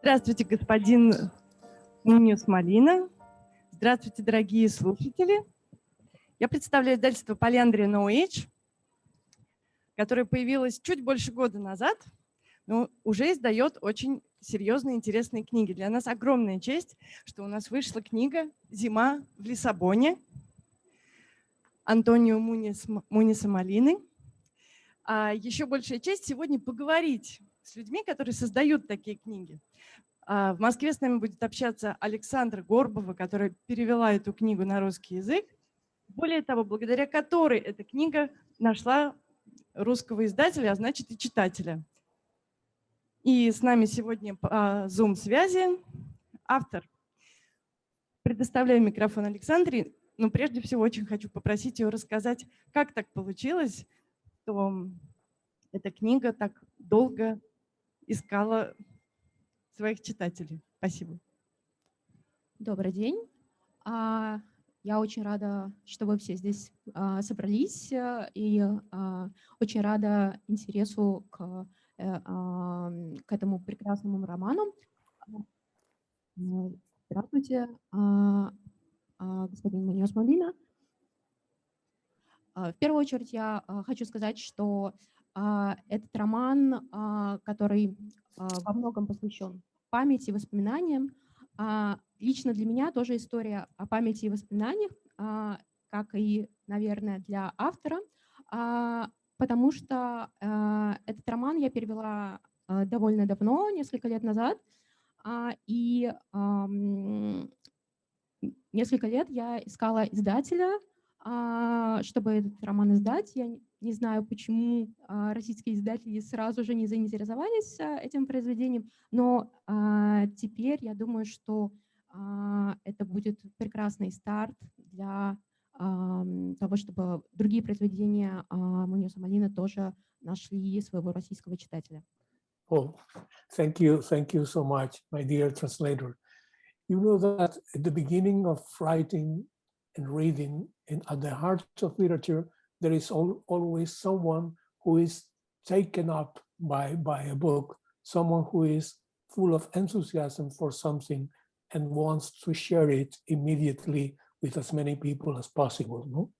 Здравствуйте, господин Муньос Молиной. Здравствуйте, дорогие слушатели. Я представляю издательство Поляндрия No Age, которое появилось чуть больше года назад, но уже издает очень серьезные, интересные книги. Для нас огромная честь, что у нас вышла книга «Зима в Лиссабоне» Антонио Муньоса Молиной. А еще большая честь сегодня поговорить с людьми, которые создают такие книги. В Москве с нами будет общаться Александра Горбова, которая перевела эту книгу на русский язык. Более того, благодаря которой эта книга нашла русского издателя, а значит и читателя. И с нами сегодня по Zoom-связи автор. Предоставляю микрофон Александре. Но прежде всего очень хочу попросить ее рассказать, как так получилось, что эта книга так долго искала своих читателей. Спасибо. Добрый день. Я очень рада, что вы все здесь собрались, и очень рада интересу к этому прекрасному роману. Здравствуйте, господин Муньос Молиной. В первую очередь я хочу сказать, что этот роман, который во многом посвящен памяти и воспоминаниям, лично для меня тоже история о памяти и воспоминаниях, как и, наверное, для автора, потому что этот роман я перевела довольно давно, несколько лет назад, и несколько лет я искала издателя, чтобы этот роман издать. Я не знаю, почему российские издатели сразу же не заинтересовались этим произведением, но теперь я думаю, что это будет прекрасный старт для того, чтобы другие произведения Муньоса Молиной тоже нашли своего российского читателя. Oh, thank you so much, my dear translator. You know that at the beginning of writing and reading, and at the heart of literature, there is always someone who is taken up by a book, someone who is full of enthusiasm for something and wants to share it immediately with as many people as possible. No?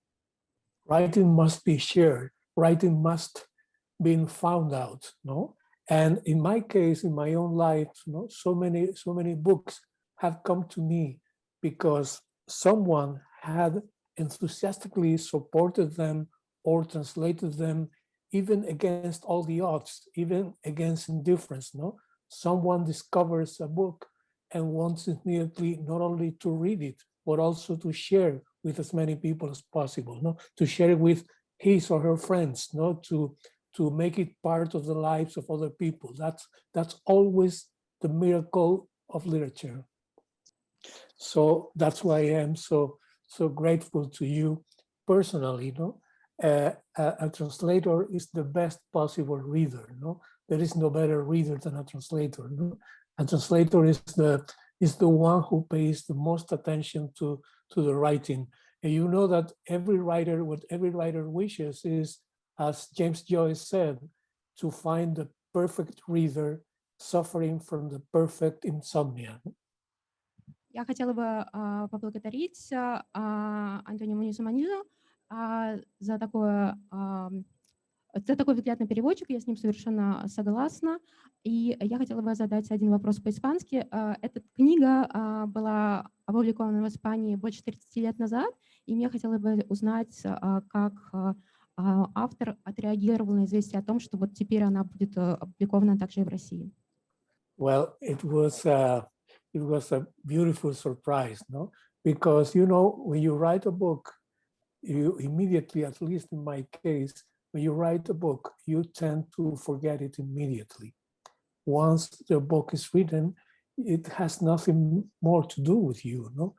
Writing must be shared. Writing must be found out. No? And in my case, in my own life, no, so many books have come to me because someone had enthusiastically supported them or translated them, even against all the odds, even against indifference. No, someone discovers a book and wants immediately not only to read it, but also to share with as many people as possible. No, to share it with his or her friends. No, to make it part of the lives of other people. That's always the miracle of literature. So that's why I am so grateful to you personally. No, a translator is the best possible reader. No, there is no better reader than a translator. No, a translator is the one who pays the most attention to the writing. And you know that what every writer wishes is, as James Joyce said, to find the perfect reader suffering from the perfect insomnia. Я хотела бы поблагодарить Антонио Муньоса Молиной за такой взгляд на переводчика, я с ним совершенно согласна. И я хотела бы задать один вопрос по-испански. Эта книга была опубликована в Испании больше 30 лет назад, и мне хотелось бы узнать, как автор отреагировал на известие о том, что вот теперь она будет опубликована также и в России. Well, it was a beautiful surprise, no? Because, you know, when you write a book, you immediately, at least in my case, when you write a book, you tend to forget it immediately. Once the book is written, it has nothing more to do with you, no?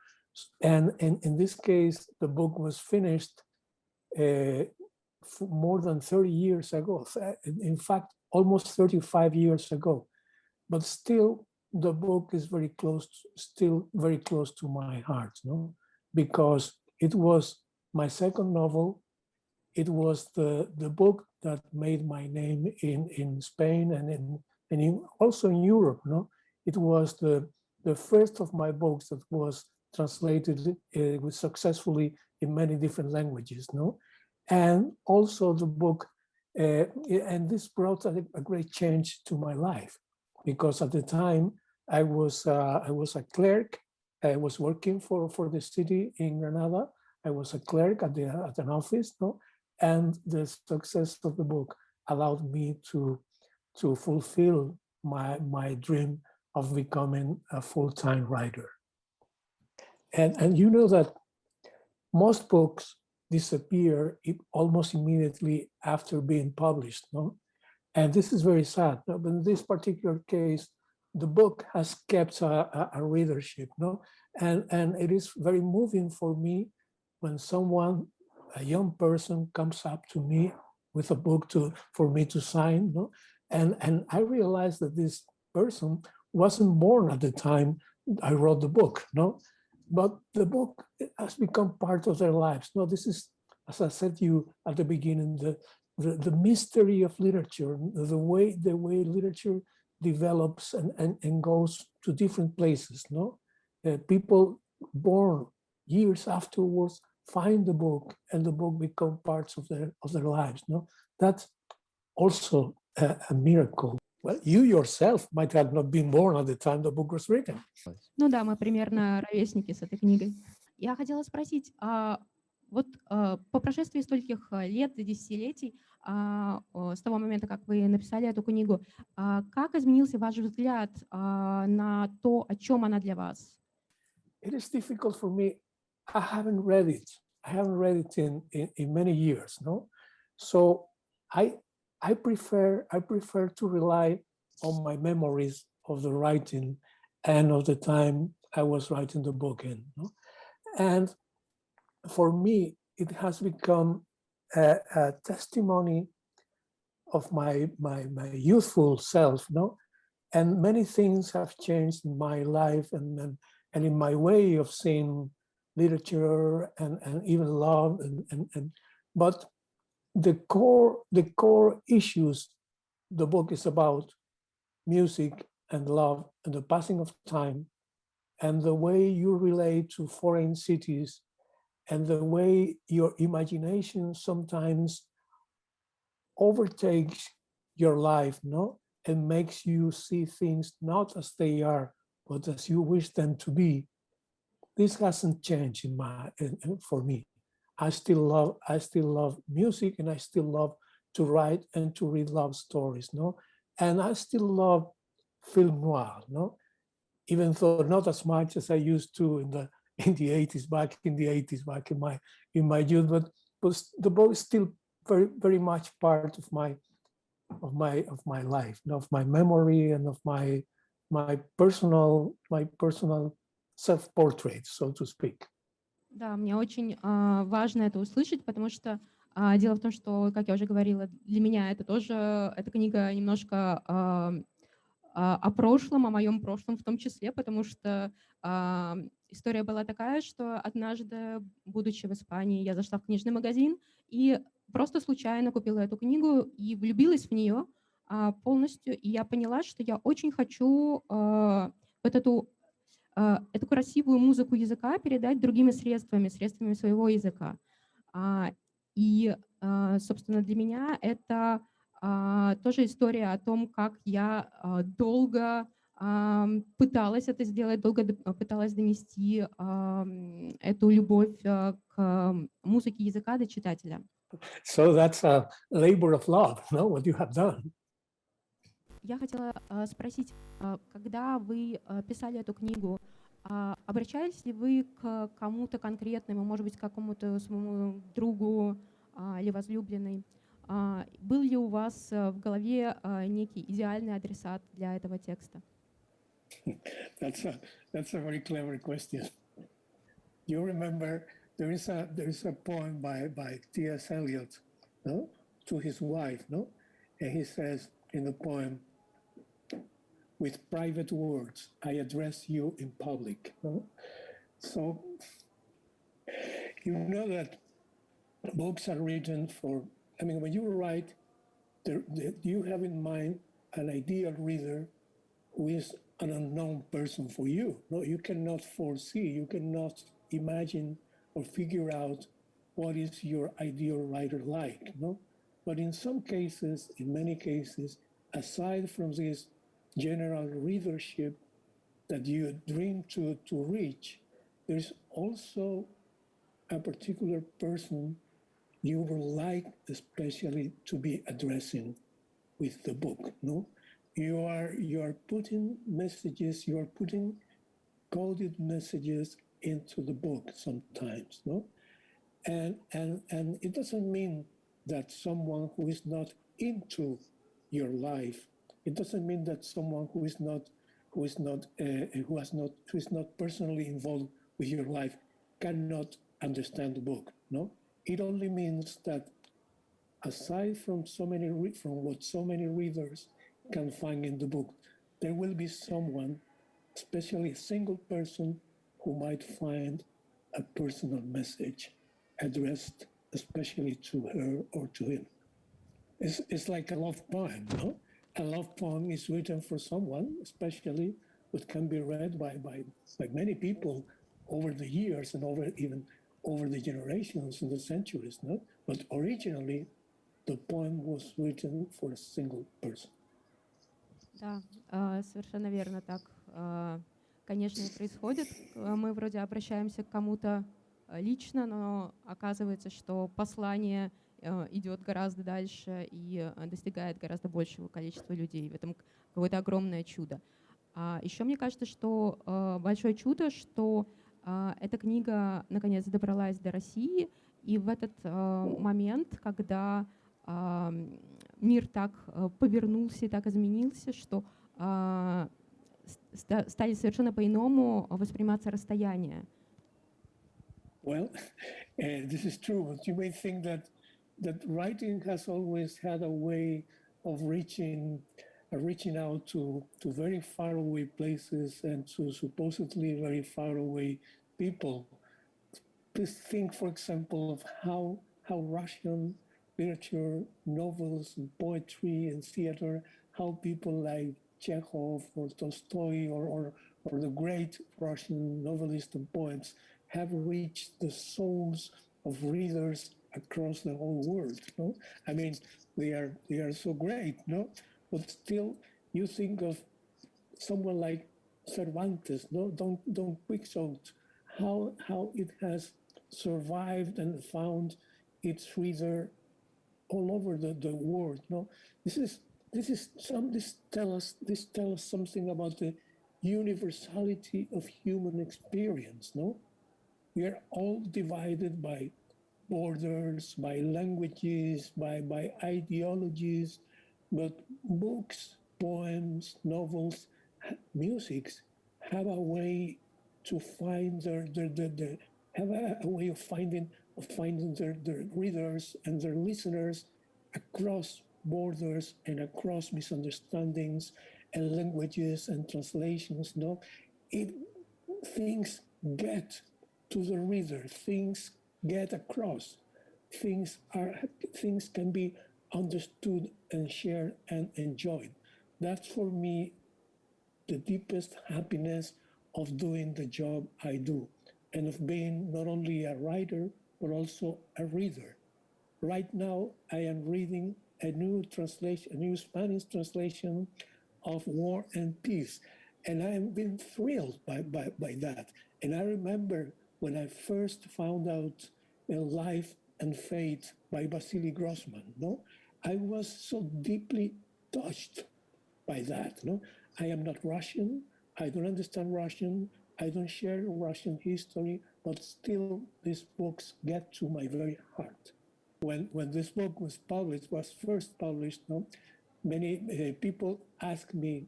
And in this case, the book was finished more than 30 years ago. In fact, almost 35 years ago. But still, the book is still very close to my heart, no? Because it was my second novel. It was the book that made my name in Spain and also in Europe, no? it was the first of my books that was translated successfully in many different languages, no? And also the book, and this brought a great change to my life, because at the time I was a clerk. I was working for the city in Granada. I was a clerk at an office, no? And the success of the book allowed me to fulfill my dream of becoming a full-time writer. And you know that most books disappear almost immediately after being published, no? And this is very sad. No? But in this particular case, the book has kept a readership, no? And it is very moving for me when someone, a young person, comes up to me with a book for me to sign, no? And I realized that this person wasn't born at the time I wrote the book, no? But the book has become part of their lives. No, this is, as I said to you at the beginning, the mystery of literature, the way literature develops and goes to different places. No, people born years afterwards find the book, and the book become parts of their lives. No, that's also a miracle. Well, you yourself might have not been born at the time the book was written. Ну да, мы примерно ровесники с этой книгой. Я хотела спросить, вот по прошествии стольких лет, десятилетий, с того момента, как вы написали эту книгу, как изменился ваш взгляд на то, о чем она для вас? It is difficult for me. I haven't read it. I haven't read it in many years, no? So I prefer to rely on my memories of the writing and of the time I was writing the book in. No? And for me, it has become a testimony of my youthful self, no? And many things have changed in my life and in my way of seeing literature and even love but the core issues the book is about: music and love and the passing of time and the way you relate to foreign cities and the way your imagination sometimes overtakes your life, no? And makes you see things not as they are, but as you wish them to be. This hasn't changed for me. I still love music, and I still love to write and to read love stories, no? And I still love film noir, no? Even though not as much as I used to in the 80s, back in my youth, but the book is still very, very much part of my life, of my memory and of my personal self-portrait, so to speak. Да, мне очень важно это услышать, потому что дело в том, что, как я уже говорила, для меня это тоже, эта книга немножко о прошлом, о моем прошлом в том числе, потому что история была такая, что однажды, будучи в Испании, я зашла в книжный магазин и просто случайно купила эту книгу и влюбилась в нее полностью, и я поняла, что я очень хочу эту красивую музыку языка передать другими средствами своего языка. И, собственно, для меня это тоже история о том, как я долго пыталась это сделать, долго пыталась донести эту любовь к музыке языка до читателя. So that's a labor of love, no? What you have done. Я хотела спросить, когда вы писали эту книгу, обращались ли вы к кому-то конкретному, может быть, к какому-то своему другу или возлюбленной? Был ли у вас в голове некий идеальный адресат для этого текста? That's a very clever question. You remember there is a poem by T.S. Eliot, no, to his wife, no, and he says in the poem, "With private words, I address you in public." No? So you know that books are written for. I mean, when you write, you have in mind an ideal reader who is an unknown person for you. No, you cannot foresee, you cannot imagine or figure out what is your ideal writer like, no? But in some cases, in many cases, aside from this general readership that you dream to reach, there's also a particular person you would like especially to be addressing with the book, no? You are putting messages, you are putting coded messages into the book sometimes, no? And it doesn't mean that someone who is not into your life, it doesn't mean that someone who is not personally involved with your life cannot understand the book, no? It only means that aside from what so many readers can find in the book, there will be someone, especially a single person, who might find a personal message addressed especially to her or to him. It's like a love poem, no? A love poem is written for someone, especially, which can be read by many people over the years and over the generations and the centuries, no? But originally, the poem was written for a single person. Да, совершенно верно так, конечно, и происходит. Мы вроде обращаемся к кому-то лично, но оказывается, что послание идет гораздо дальше и достигает гораздо большего количества людей. В этом какое-то огромное чудо. Еще мне кажется, что большое чудо, что эта книга наконец добралась до России, и в этот момент, когда мир так повернулся и так изменился, что стали совершенно по-иному восприниматься расстояния. Well, this is true, but you may think that writing has always had a way of reaching out to very far away places and to supposedly very far away people. Please think, for example, of how Russian literature, novels, and poetry and theater, how people like Chekhov or Tolstoy or the great Russian novelists and poets have reached the souls of readers across the whole world. No, I mean they are so great, no, but still you think of someone like Cervantes, no, Don Quixote, how it has survived and found its reader all over the world. No, this tells us something about the universality of human experience. No, we are all divided by borders, by languages, by ideologies, but books, poems, novels, music have a way to find their readers and their listeners across borders and across misunderstandings and languages and translations. No, things get to the reader, things get across, things can be understood and shared and enjoyed. That's for me the deepest happiness of doing the job I do, and of being not only a writer but also a reader. Right now I am reading a new Spanish translation of War and Peace, and I am being thrilled by that. And I remember when I first found out Life and Fate by Vasily Grossman, no, I was so deeply touched by that. No, I am not Russian, I don't understand Russian, I don't share Russian history, but still these books get to my very heart. When this book was first published, no, many people ask me,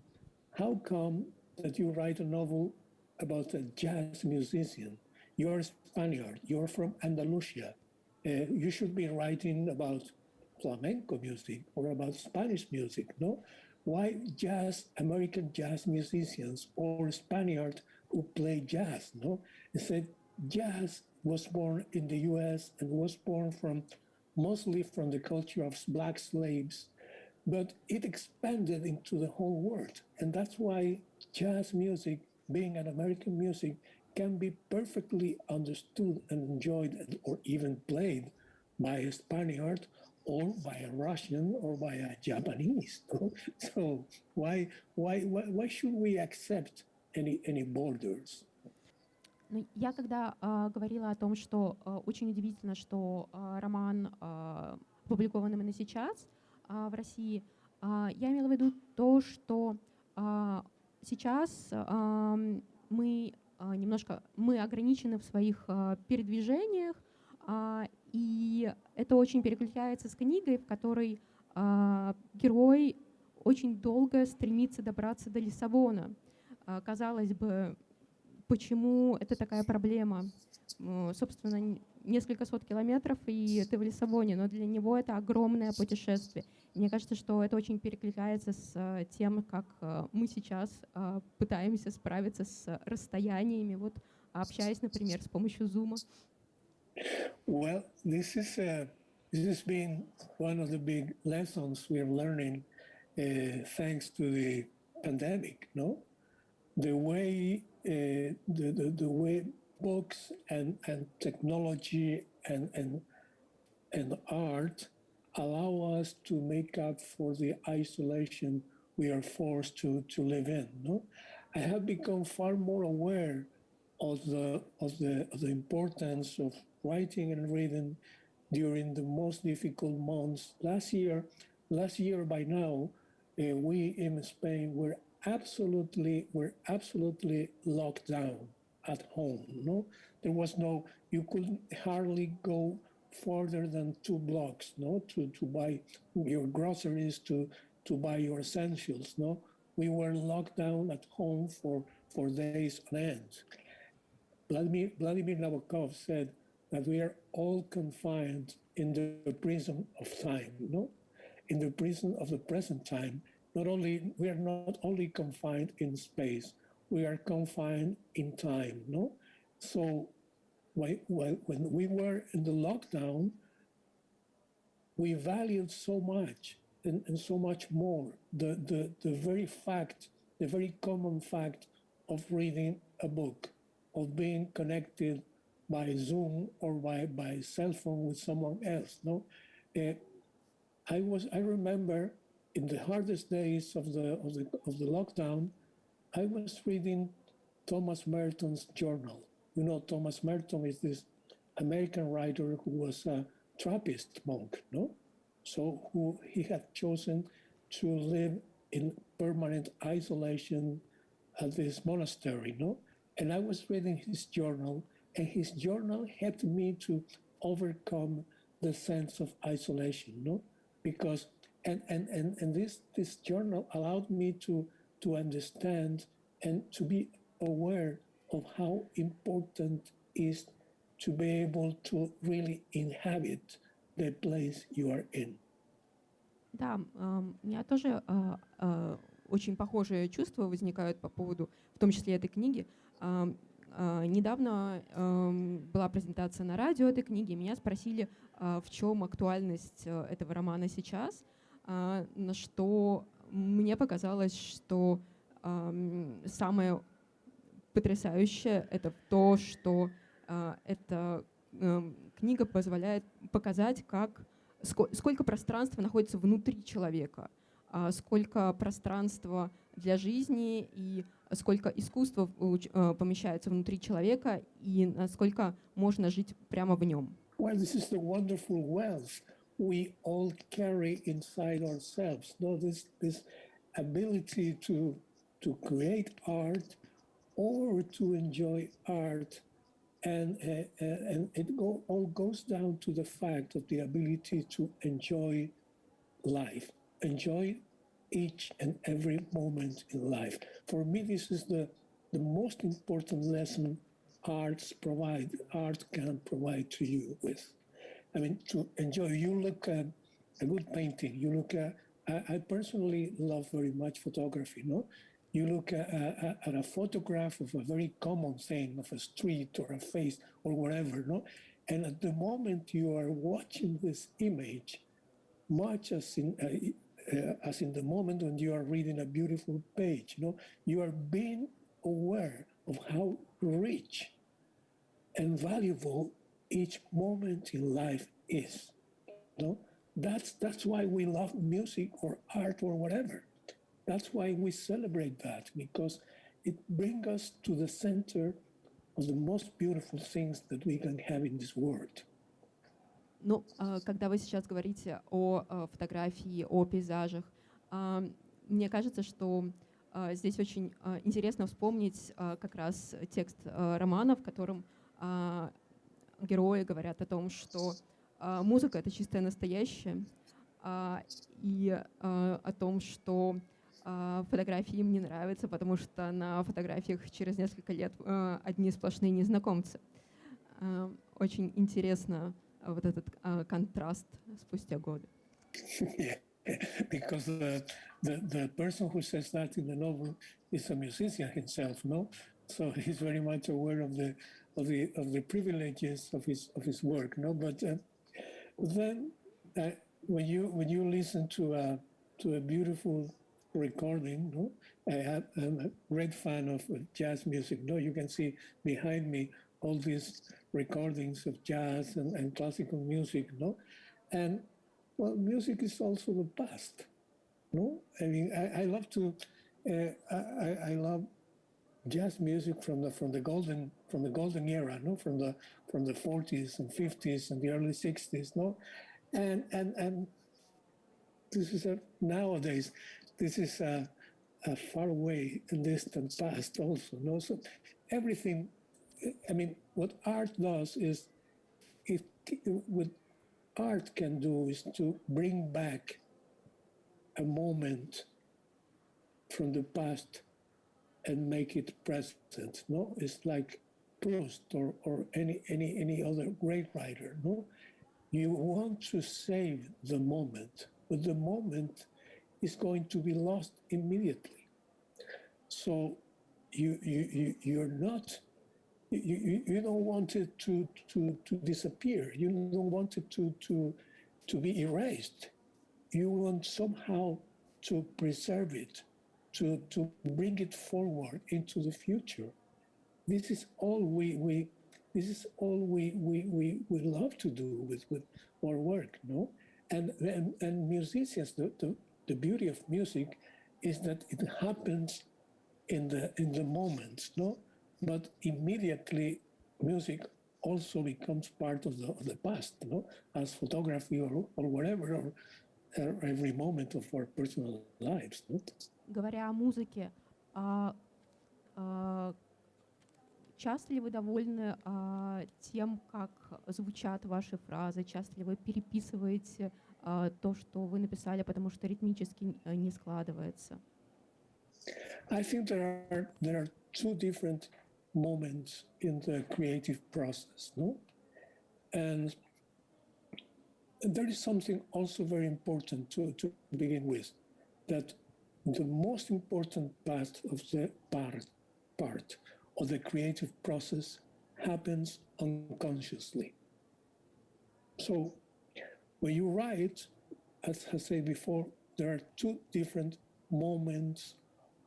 how come that you write a novel about a jazz musician? You're a Spaniard, you're from Andalusia. You should be writing about flamenco music or about Spanish music, no? Why American jazz musicians or Spaniards who play jazz, no? They said jazz was born in the US and was born mostly from the culture of black slaves but it expanded into the whole world. And that's why jazz music, being an American music, can be perfectly understood and enjoyed or even played by a Spaniard or by a Russian or by a Japanese. So why should we accept any borders? Ну, я когда говорила о том, что очень удивительно, что роман опубликован именно сейчас в России, я имела в виду то, что сейчас мы ограничены в своих передвижениях, и это очень перекликается с книгой, в которой герой очень долго стремится добраться до Лиссабона. Казалось бы, почему это такая проблема? Собственно, несколько сот километров, и ты в Лиссабоне, но для него это огромное путешествие. Мне кажется, что это очень перекликается с тем, как мы сейчас пытаемся справиться с расстояниями, вот общаясь, например, с помощью Зума. Well, this has been one of the big lessons we're learning thanks to the pandemic, no? The way the way books and technology and art allow us to make up for the isolation we are forced to live in. No, I have become far more aware of the importance of writing and reading during the most difficult months. Last year by now, we in Spain were absolutely locked down at home. No, there was no, you could hardly go further than 2 blocks, no, to buy your groceries, to buy your essentials. No, we were locked down at home for days on end. Vladimir Nabokov said that we are all confined in the prison of time, no, in the prison of the present time. We are not only confined in space, we are confined in time, no? So when we were in the lockdown, we valued so much and so much more the very common fact of reading a book, of being connected by Zoom or by cell phone with someone else, no? I remember in the hardest days of the lockdown, I was reading Thomas Merton's journal. You know, Thomas Merton is this American writer who was a Trappist monk, no? So he had chosen to live in permanent isolation at this monastery, no? And I was reading his journal, and his journal helped me to overcome the sense of isolation, no? Because and this journal allowed me to understand and to be aware of how important it is to be able to really inhabit the place you are in. Да, у меня тоже очень похожие чувства возникают по поводу, в том числе этой книги. Недавно была презентация на радио этой книги, меня спросили, в чем актуальность этого романа сейчас, на что мне показалось, что самое потрясающее — это то, что эта книга позволяет показать, сколько пространства находится внутри человека, сколько пространства для жизни и сколько искусства помещается внутри человека и насколько можно жить прямо в нем. Well, this is the wonderful wealth we all carry inside ourselves. No, this ability to create art or to enjoy art, and it all goes down to the fact of the ability to enjoy life, enjoy each and every moment in life. For me, this is the most important lesson art can provide to you with. I mean, to enjoy. You look at a good painting. You look at. I personally love very much photography. No, you look at a photograph of a very common thing, of a street or a face or whatever. No, and at the moment you are watching this image, much as as in the moment when you are reading a beautiful page, you are being aware of how rich and valuable each moment in life is. That's why we love music or art or whatever. That's why we celebrate that, because it brings us to the center of the most beautiful things that we can have in this world. Ну, когда вы сейчас говорите о фотографии, о пейзажах, мне кажется, что здесь очень интересно вспомнить как раз текст романа, в котором герои говорят о том, что музыка — это чистое настоящее, и о том, что фотографии им не нравятся, потому что на фотографиях через несколько лет одни сплошные незнакомцы. Очень интересно вот этот контраст спустя годы. Yeah, because the person who says that in the novel is a musician himself, no? So he's very much aware of the privileges of his work, no? But then when you listen to a beautiful recording, no? I'm a great fan of jazz music. No, you can see behind me all these recordings of jazz and classical music, no? And well, music is also the past, no? I mean, I love to, I love jazz music from the golden era, no? From the 40s and 50s and the early 60s, no? And this is nowadays, this is a far away and distant past also, no? So everything. I mean, what art does is, what art can do is to bring back a moment from the past and make it present. No, it's like Proust or any other great writer. No, you want to save the moment, but the moment is going to be lost immediately. So you're not. You don't want it to disappear. You don't want it to be erased. You want somehow to preserve it, to bring it forward into the future. This is all we love to do with our work, no? And musicians, the beauty of music is that it happens in the moment, no? But immediately, music also becomes part of the past, no? As photography or whatever, or every moment of our personal lives. No? Говоря о музыке, часто ли вы довольны тем, как звучат ваши фразы? Часто ли вы переписываете то, что вы написали, потому что ритмически не складывается? I think there are two different moments in the creative process, no? And there is something also very important to begin with, that the most important part of the creative process happens unconsciously. So when you write, as I said before, there are two different moments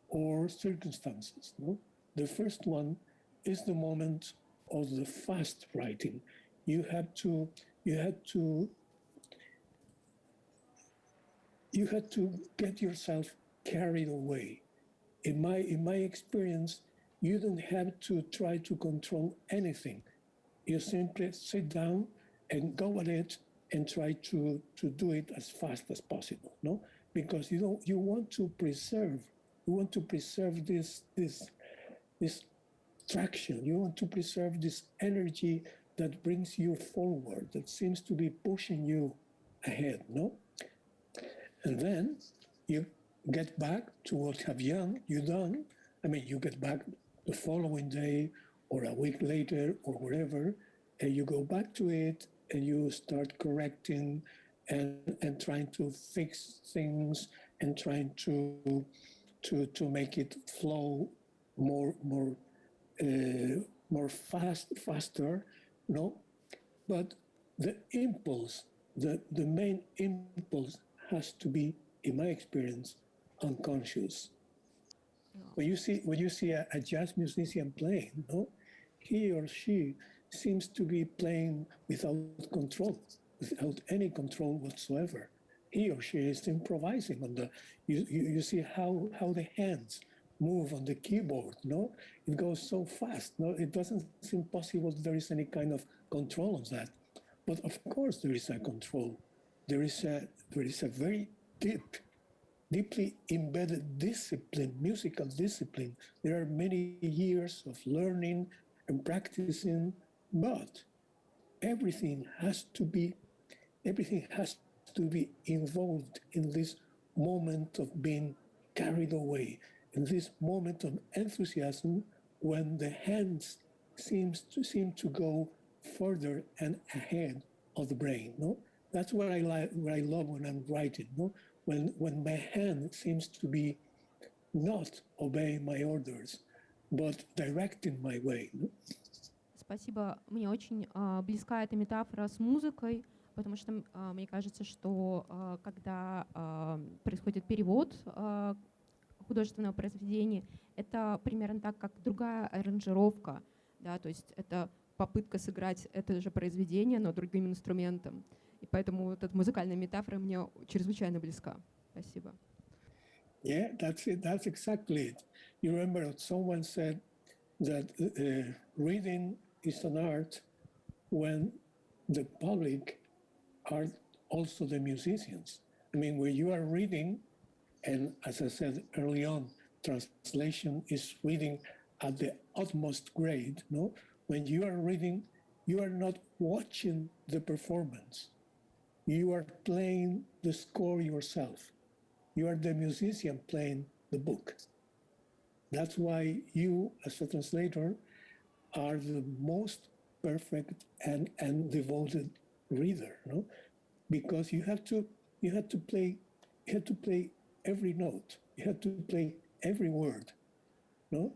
or circumstances, no? The first one is the moment of the fast writing. You had to get yourself carried away. In my experience, you don't have to try to control anything. You simply sit down and go at it and try to do it as fast as possible, no? Because you want to preserve this traction. You want to preserve this energy that brings you forward, that seems to be pushing you ahead, no? And then you get back to what have you done. I mean, you get back the following day or a week later or whatever, and you go back to it and you start correcting and trying to fix things and trying to make it flow more faster, no? But the impulse, the main impulse has to be in my experience, unconscious. When you see a jazz musician playing, no, he or she seems to be playing without control, without any control whatsoever. He or she is improvising on the. You see how the hands move on the keyboard. No, it goes so fast. No, it doesn't seem possible there is any kind of control of that. But of course there is a control. There is a very deeply embedded discipline, musical discipline. There are many years of learning and practicing, but everything has to be involved in this moment of being carried away, in this moment of enthusiasm when the hands seem to go further and ahead of the brain. No, that's what I love when I'm writing. No, when my hand seems to be not obeying my orders, but directing my way. No? Спасибо. Мне очень близка эта метафора с музыкой, потому что мне кажется, что когда происходит перевод художественного произведения, это примерно так, как другая аранжировка, да, то есть это попытка сыграть это же произведение, но другим инструментом. И поэтому вот эта музыкальная метафора мне чрезвычайно близка. Спасибо. Yeah, that's it. That's exactly it. You remember that someone said that reading is an art when the public are also the musicians. I mean, when you are reading, and as I said early on, translation is reading at the utmost grade. No, when you are reading, you are not watching the performance. You are playing the score yourself. You are the musician playing the book. That's why you, as a translator, are the most perfect and devoted reader, no? Because you have to play every note. You have to play every word, no?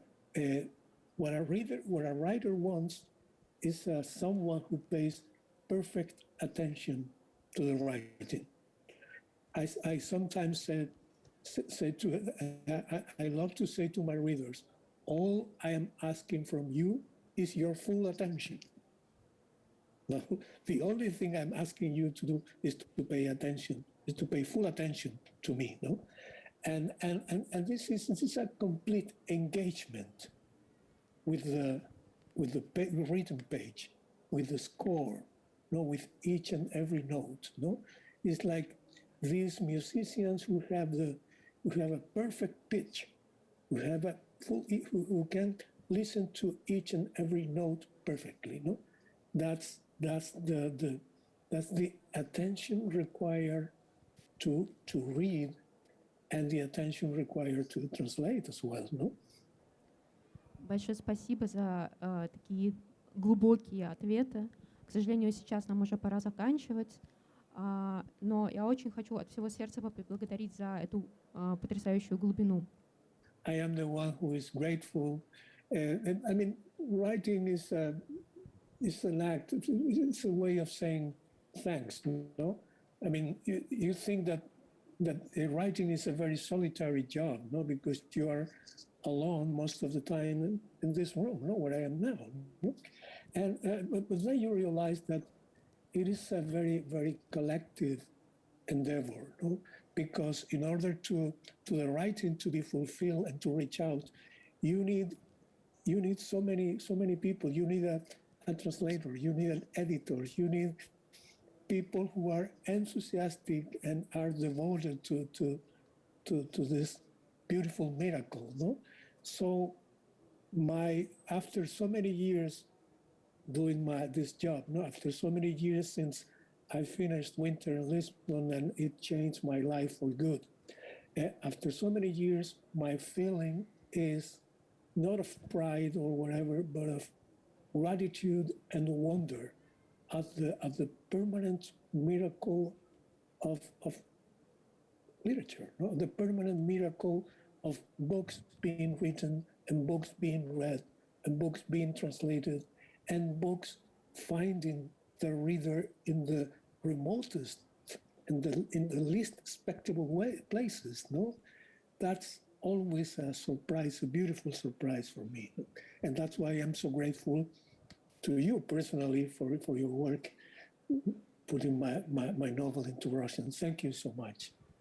What a writer wants is someone who pays perfect attention to the writing. I sometimes say I love to say to my readers, all I am asking from you is your full attention. No, the only thing I'm asking you to do is to pay attention, is to pay full attention to me. No, and this is a complete engagement with the written page, with the score, no, with each and every note. No, it's like these musicians who have a perfect pitch, who can listen to each and every note perfectly. No, that's the attention required to read, and the attention required to translate as well. No. Большое спасибо за такие глубокие ответы. К сожалению, сейчас нам уже пора заканчивать. Но я очень хочу от всего сердца поблагодарить за эту потрясающую глубину. I am the one who is grateful. And I mean, writing is an act. It's a way of saying thanks. No, I mean, you think that writing is a very solitary job, no, because you are alone most of the time in this room, no, where I am now. No? And but then you realize that it is a very, very collective endeavor, no? Because in order to the writing to be fulfilled and to reach out, you need so many people. You need a translator, you need an editor, you need people who are enthusiastic and are devoted to this beautiful miracle, no? So after so many years doing this job, no, after so many years since I finished winter in Lisbon and it changed my life for good. After so many years, my feeling is not of pride or whatever, but of gratitude and wonder at the permanent miracle of literature, no? The permanent miracle of books being written and books being read and books being translated and books finding the reader in the remotest in the least expectable places, no? That's always a surprise, a beautiful surprise for me. And that's why I'm so grateful to you personally for your work, putting my novel into Russian. Thank you so much.